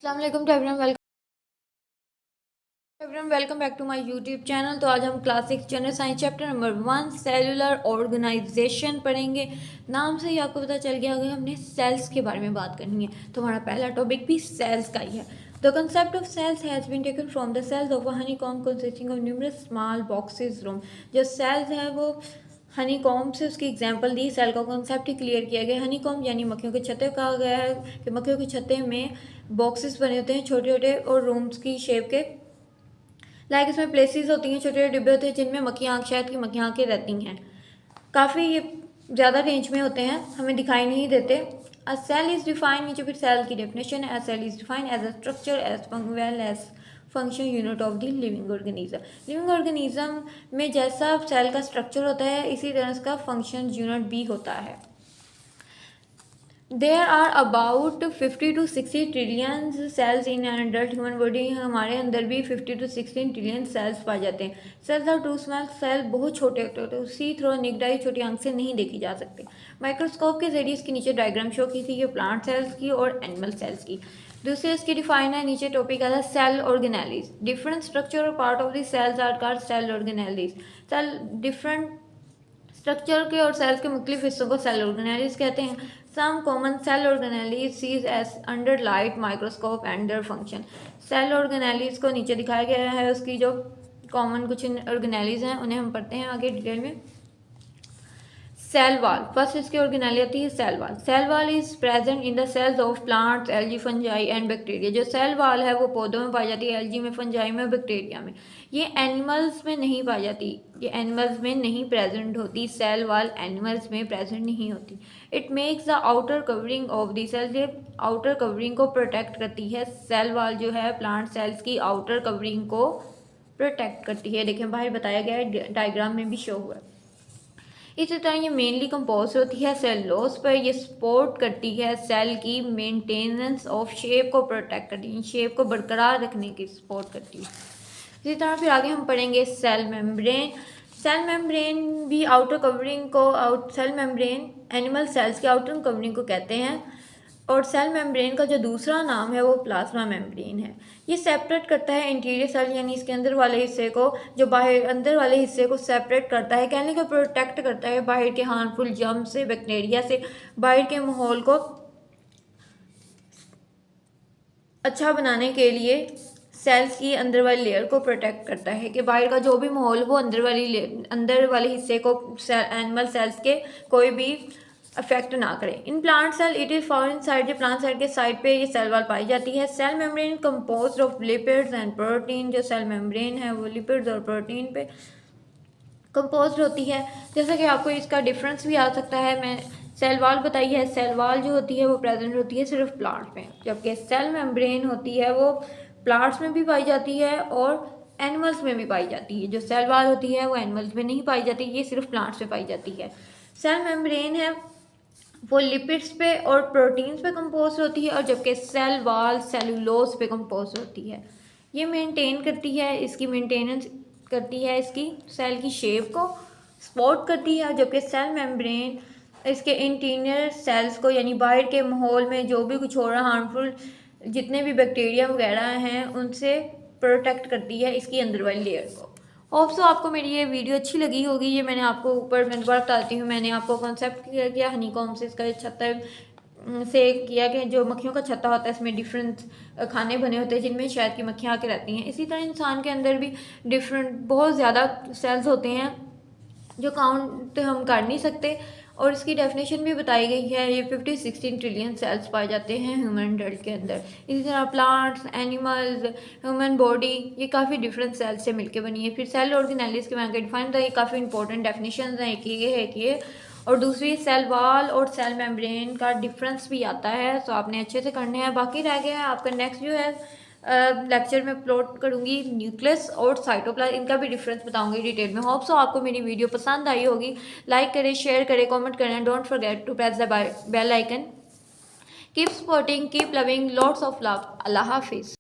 अस्सलाम वालेकुम to everyone, welcome back to my YouTube channel. तो आज हम class 6 general science chapter number 1 cellular organisation पढ़ेंगे। नाम से ही आपको पता चल गया अगर हमने सेल्स के बारे में बात करनी है तो हमारा पहला टॉपिक भी सेल्स का ही है। The concept of cells has been taken from the cells of a honeycomb consisting of numerous small boxes room. जो सेल्स है वो हनी कॉम्ब से उसकी एग्जांपल दी। सेल का कॉन्सेप्ट ही क्लियर किया गया। हनी कॉम्ब यानी मक्खियों के छत्ते कहा गया है कि मक्खियों की छत्ते में बॉक्सेस बने होते हैं छोटे छोटे और रूम्स की शेप के। लाइक इसमें प्लेसेस होती हैं, छोटे छोटे डिब्बे होते हैं जिनमें मक्खियाँ शहद की मक्खियाँ आके रहती हैं। काफ़ी ये ज़्यादा रेंज में होते हैं, हमें दिखाई नहीं देते। अ सेल इज़ डिफाइंड, नीचे फिर सेल की डेफिनेशन है। A cell is defined as a structure as well as function unit of the living organism. Living organism में जैसा सेल का स्ट्रक्चर होता है इसी तरह इसका फंक्शन यूनिट भी होता है। There are about 50 to 60 trillion cells in an adult human body. हमारे अंदर भी 50 to 16 ट्रिलियन सेल्स पाए जाते हैं। Cells are too small, cell बहुत छोटे होते हैं, सी थ्रो निगडाई छोटी आंख से नहीं देखी जा सकते। माइक्रोस्कोप के जरिए इसके नीचे डायग्राम शो की थी, ये प्लांट सेल्स की और एनिमल सेल्स की। दूसरी इसकी डिफाइन है, नीचे टॉपिक आता है सेल ऑर्गेनेलिस। डिफरेंट स्ट्रक्चर और part of the cells are called cell organelles. Cell different structure के और सेल्स के मुख्तलिफ हिस्सों को सेल ऑर्गेनेलिस कहते हैं। Some common cell organelles sees as under light microscope and their function. Cell organelles को नीचे दिखाया गया है, उसकी जो कॉमन कुछ ऑर्गेनेलिस हैं उन्हें हम पढ़ते हैं आगे डिटेल में। सेल वाल, फर्स्ट इसकी ऑर्गेनेली आती है cell wall. Cell wall is present in the cells of plants, algae, fungi and bacteria. जो सेल वाल है वो पौधों में पाई जाती है, एल्गी में, फंजाई में, बैक्टीरिया में। ये एनिमल्स में नहीं पाई जाती, ये एनिमल्स में नहीं प्रेजेंट होती। सेल वाल एनिमल्स में प्रेजेंट नहीं होती। It makes the outer covering of the cells, ये आउटर कवरिंग को प्रोटेक्ट करती है। सेल वाल जो है प्लांट सेल्स की आउटर कवरिंग को प्रोटेक्ट करती है। देखें बाहर बताया गया है, डायग्राम में भी शो हुआ है। इसी तरह ये मेनली कंपोज होती है सेलुलोज पर। ये सपोर्ट करती है सेल की मेंटेनेंस ऑफ शेप को प्रोटेक्ट करती है, शेप को बरकरार रखने की सपोर्ट करती है। इसी तरह फिर आगे हम पढ़ेंगे सेल मेम्ब्रेन। सेल मेम्ब्रेन भी आउटर कवरिंग को सेल मेम्ब्रेन एनिमल सेल्स की आउटर कवरिंग को कहते हैं। और सेल मेम्ब्रेन का जो दूसरा नाम है वो प्लाज्मा मेम्ब्रेन है। ये सेपरेट करता है इंटीरियर सेल यानी इसके अंदर वाले हिस्से को, जो बाहर अंदर वाले हिस्से को सेपरेट करता है, कहने को प्रोटेक्ट करता है बाहर के हार्मफुल जर्म से, बैक्टीरिया से। बाहर के माहौल को अच्छा बनाने के लिए सेल्स की अंदर वाली लेयर को प्रोटेक्ट करता है कि बाहर का जो भी माहौल वो अंदर वाले हिस्से को एनिमल सेल्स के कोई भी अफेक्ट ना करे। In plant cell it is found inside, जो प्लांट सेल के साइड पे ये सेल वाल पाई जाती है। Cell membrane composed of lipids and protein. जो सेल मेम्ब्रेन है वो लिपिड्स और प्रोटीन पे कंपोज्ड होती है। जैसा कि आपको इसका डिफरेंस भी आ सकता है, मैं सेल वाल बताई है। सेल वाल जो होती है वो प्रेजेंट होती है सिर्फ प्लांट्स में, जबकि सेल मेम्ब्रेन होती है वो प्लांट्स में भी पाई जाती है और एनिमल्स में भी पाई जाती है। जो सेल वाल होती है वो एनिमल्स में नहीं पाई जाती, ये सिर्फ प्लांट्स में पाई जाती है। सेल मेम्ब्रेन है वो लिपिड्स पे और प्रोटीन्स पे कंपोज होती है, और जबकि सेल वाल सेलुलोज पे कंपोज होती है। ये मेंटेन करती है, इसकी मेंटेनेंस करती है, इसकी सेल की शेप को सपोर्ट करती है। जबकि सेल मेम्ब्रेन इसके इंटीरियर सेल्स को यानी बाहर के माहौल में जो भी कुछ हो रहा हार्मफुल जितने भी बैक्टीरिया वगैरह हैं उनसे प्रोटेक्ट करती है इसकी अंदर वाली लेयर को। होप सो आपको मेरी ये वीडियो अच्छी लगी होगी। ये मैंने आपको ऊपर मैं दोबारा बताती हूँ, मैंने आपको कॉन्सेप्ट क्लियर किया हनीकॉम्ब से, इसका छत्ता से किया कि जो मक्खियों का छत्ता होता है इसमें डिफरेंट खाने बने होते हैं जिनमें शहद की मक्खियाँ आके रहती हैं। इसी तरह इंसान के अंदर भी डिफरेंट बहुत ज़्यादा सेल्स होते हैं जो काउंट हम कर नहीं सकते, और इसकी डेफिनेशन भी बताई गई है। ये 50-16 ट्रिलियन सेल्स पाए जाते हैं ह्यूमन अडल्ट के अंदर। इसी तरह प्लांट्स, एनिमल्स, ह्यूमन बॉडी ये काफ़ी डिफरेंट सेल्स से मिलकर बनी है। फिर सेल ऑर्गेनेलिस के वहाँ के डिफाइन था, ये काफ़ी इंपॉर्टेंट डेफिनेशन हैं, एक ये है कि ये, और दूसरी सेल वाल और सेल मेम्ब्रेन का डिफरेंस भी आता है, तो आपने अच्छे से करने हैं। बाकी रह गया है आपका नेक्स्ट जो है लेक्चर में अपलोड करूँगी न्यूक्लियस और साइटोप्लाज्म, इनका भी डिफरेंस बताऊंगी डिटेल में। होप सो आपको मेरी वीडियो पसंद आई होगी। लाइक करें, शेयर करें, कमेंट करें। Don't forget to press the bell icon. Keep supporting, keep loving, lots of love. Allah हाफिज़।